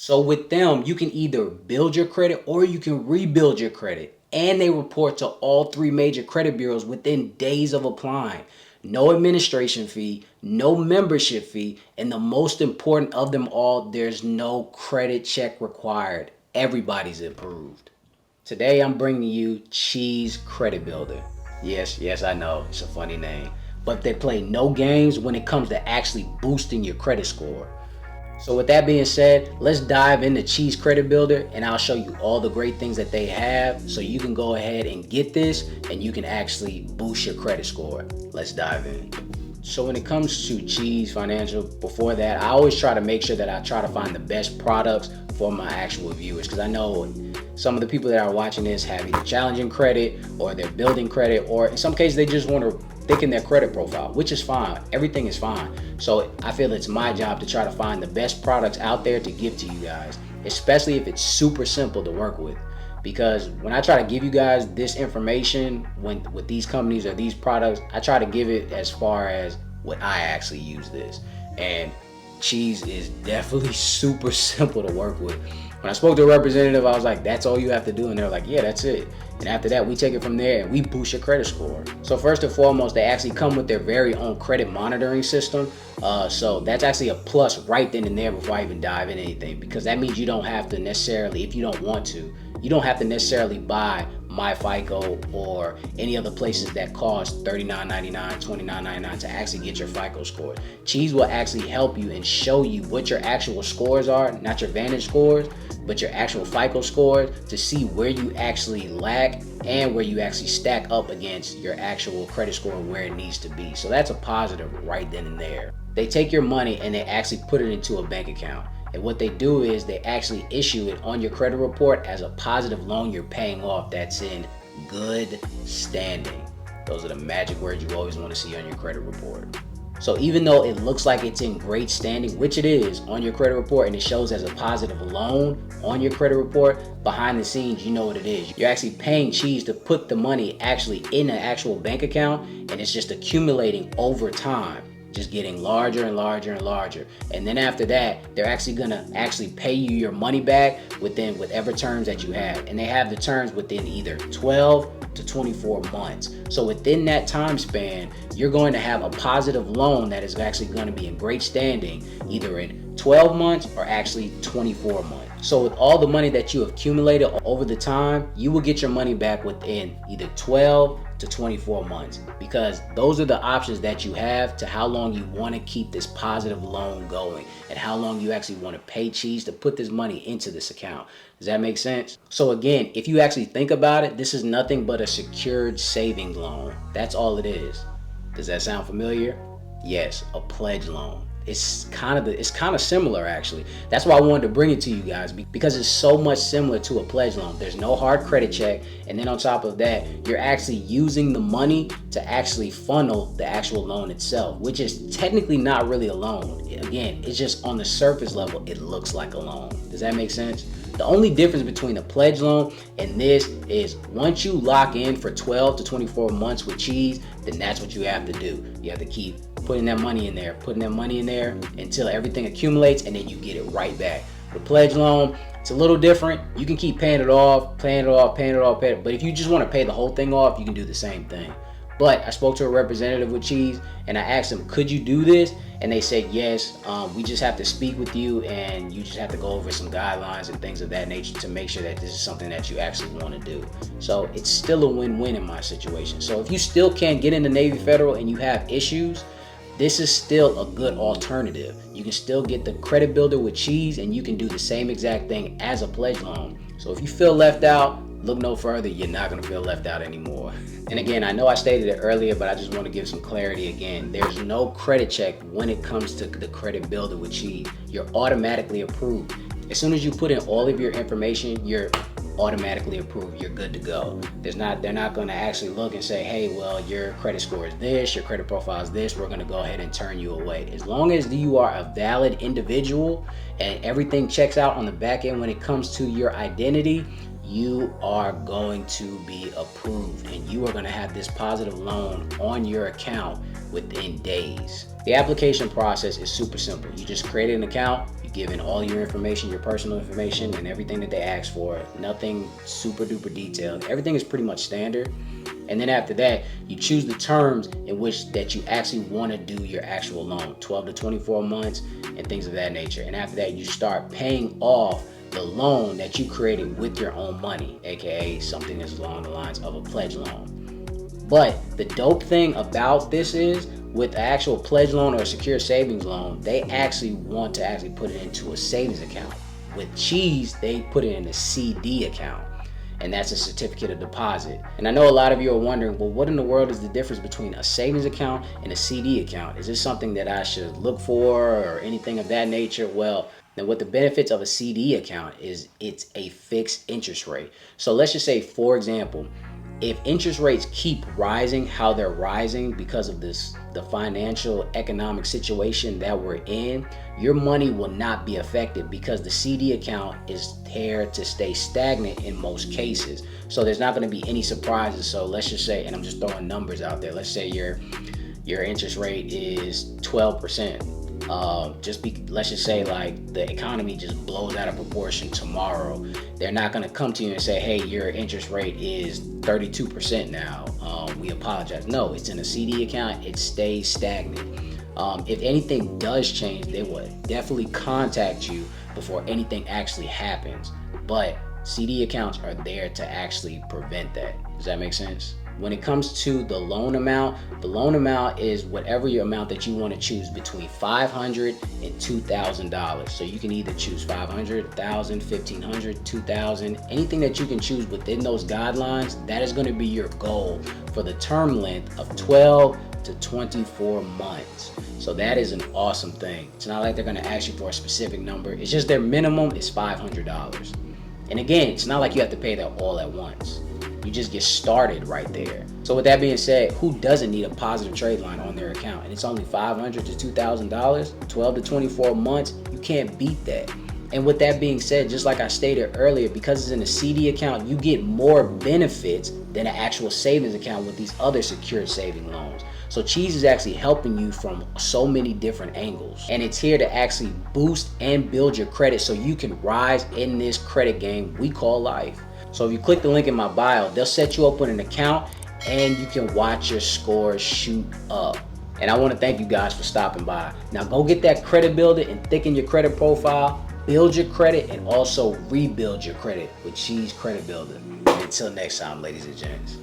So with them, you can either build your credit or you can rebuild your credit. And they report to all three major credit bureaus within days of applying. No administration fee, no membership fee, and the most important of them all, there's no credit check required. Everybody's approved. Today I'm bringing you Cheese Credit Builder. Yes, I know, it's a funny name. But they play no games when it comes to actually boosting your credit score. So with that being said, let's dive into Cheese Credit Builder and I'll show you all the great things that they have so you can go ahead and get this and you can actually boost your credit score. Let's dive in. So when it comes to Cheese Financial, before that, I always try to make sure that I try to find the best products for my actual viewers, because I know some of the people that are watching this have either challenging credit or they're building credit, or in some cases they just want to thicken their credit profile, which is fine. Everything is fine. So I feel it's my job to try to find the best products out there to give to you guys, especially if it's super simple to work with. Because when I try to give you guys this information with these companies or these products, I try to give it as far as what I actually use this. And Cheese is definitely super simple to work with. When I spoke to a representative, I was like, that's all you have to do. And they're like, yeah, that's it. And after that, we take it from there and we boost your credit score. So first and foremost, they actually come with their very own credit monitoring system. So that's actually a plus right then and there before I even dive in anything, because that means you don't have to necessarily, if you don't want to, you don't have to necessarily buy MYFREESCORENOW or any other places that cost $39.99, $29.99 to actually get your FICO score. Cheese will actually help you and show you what your actual scores are, not your Vantage scores, but your actual FICO scores, to see where you actually lack and where you actually stack up against your actual credit score where it needs to be. So that's a positive right then and there. They take your money and they actually put it into a bank account. And what they do is they actually issue it on your credit report as a positive loan you're paying off that's in good standing. Those are the magic words you always want to see on your credit report. So even though it looks like it's in great standing, which it is on your credit report, and it shows as a positive loan on your credit report, behind the scenes, you know what it is. You're actually paying Cheese to put the money actually in an actual bank account, and it's just accumulating over time, just getting larger and larger and larger. And then after that, they're actually gonna pay you your money back within whatever terms that you have. And they have the terms within either 12 to 24 months. So within that time span, you're going to have a positive loan that is actually going to be in great standing, either in 12 months or actually 24 months. So with all the money that you have accumulated over the time, you will get your money back within either 12 to 24 months, because those are the options that you have to how long you want to keep this positive loan going and how long you actually want to pay Cheese to put this money into this account. Does that make sense? So again, if you actually think about it, this is nothing but a secured savings loan. That's all it is. Does that sound familiar? Yes, a pledge loan. It's kind of similar actually. That's why I wanted to bring it to you guys, because it's so much similar to a pledge loan. There's no hard credit check, and then on top of that, you're actually using the money to actually funnel the actual loan itself, which is technically not really a loan. Again, it's just on the surface level, it looks like a loan. Does that make sense? The only difference between a pledge loan and this is once you lock in for 12 to 24 months with Cheese, then that's what you have to do. You have to keep putting that money in there until everything accumulates, and then you get it right back. The pledge loan, it's a little different. You can keep paying it off, but if you just want to pay the whole thing off, you can do the same thing. But I spoke to a representative with Cheese and I asked them, could you do this? And they said, yes, we just have to speak with you and you just have to go over some guidelines and things of that nature to make sure that this is something that you actually want to do. So it's still a win-win in my situation. So if you still can't get into Navy Federal and you have issues, this is still a good alternative. You can still get the credit builder with Cheese and you can do the same exact thing as a pledge loan. So if you feel left out, look no further. You're not going to feel left out anymore. And again, I know I stated it earlier, but I just want to give some clarity again. There's no credit check when it comes to the credit builder with Cheese. You're automatically approved. As soon as you put in all of your information, you're automatically approved. You're good to go. They're not going to actually look and say, hey, well, your credit score is this, your credit profile is this, we're going to go ahead and turn you away. As long as you are a valid individual and everything checks out on the back end when it comes to your identity, you are going to be approved and you are going to have this positive loan on your account within days. The application process is super simple. You just create an account, you give in all your information, your personal information, and everything that they ask for. Nothing super duper detailed. Everything is pretty much standard. And then after that, you choose the terms in which that you actually want to do your actual loan, 12 to 24 months and things of that nature. And after that, you start paying off the loan that you created with your own money, aka something that's along the lines of a pledge loan. But the dope thing about this is, with the actual pledge loan or a secure savings loan, they actually want to actually put it into a savings account. With Cheese, they put it in a CD account, and that's a certificate of deposit. And I know a lot of you are wondering, well, what in the world is the difference between a savings account and a CD account? Is this something that I should look for or anything of that nature? Well, then what the benefits of a CD account is, it's a fixed interest rate. So let's just say, for example, if interest rates keep rising how they're rising because of the financial economic situation that we're in, your money will not be affected because the CD account is there to stay stagnant in most cases. So there's not going to be any surprises. So let's just say, and I'm just throwing numbers out there, let's say your interest rate is 12%. Let's just say like the economy just blows out of proportion tomorrow. They're not going to come to you and say, hey, your interest rate is 32% now. We apologize. No, it's in a CD account. It stays stagnant. If anything does change, they will definitely contact you before anything actually happens. But CD accounts are there to actually prevent that. Does that make sense? When it comes to the loan amount is whatever your amount that you want to choose between $500 and $2,000. So you can either choose $500, $1,000, $1,500, $2,000, anything that you can choose within those guidelines. That is going to be your goal for the term length of 12 to 24 months. So that is an awesome thing. It's not like they're going to ask you for a specific number. It's just their minimum is $500. And again, it's not like you have to pay that all at once. You just get started right there. So with that being said, who doesn't need a positive trade line on their account? And it's only $500 to $2,000, 12 to 24 months. You can't beat that. And with that being said, just like I stated earlier, because it's in a CD account, you get more benefits than an actual savings account with these other secured saving loans. So Cheese is actually helping you from so many different angles. And it's here to actually boost and build your credit so you can rise in this credit game we call life. So if you click the link in my bio, they'll set you up with an account and you can watch your scores shoot up. And I want to thank you guys for stopping by. Now go get that credit builder and thicken your credit profile, build your credit, and also rebuild your credit with Cheese Credit Builder. And until next time, ladies and gents.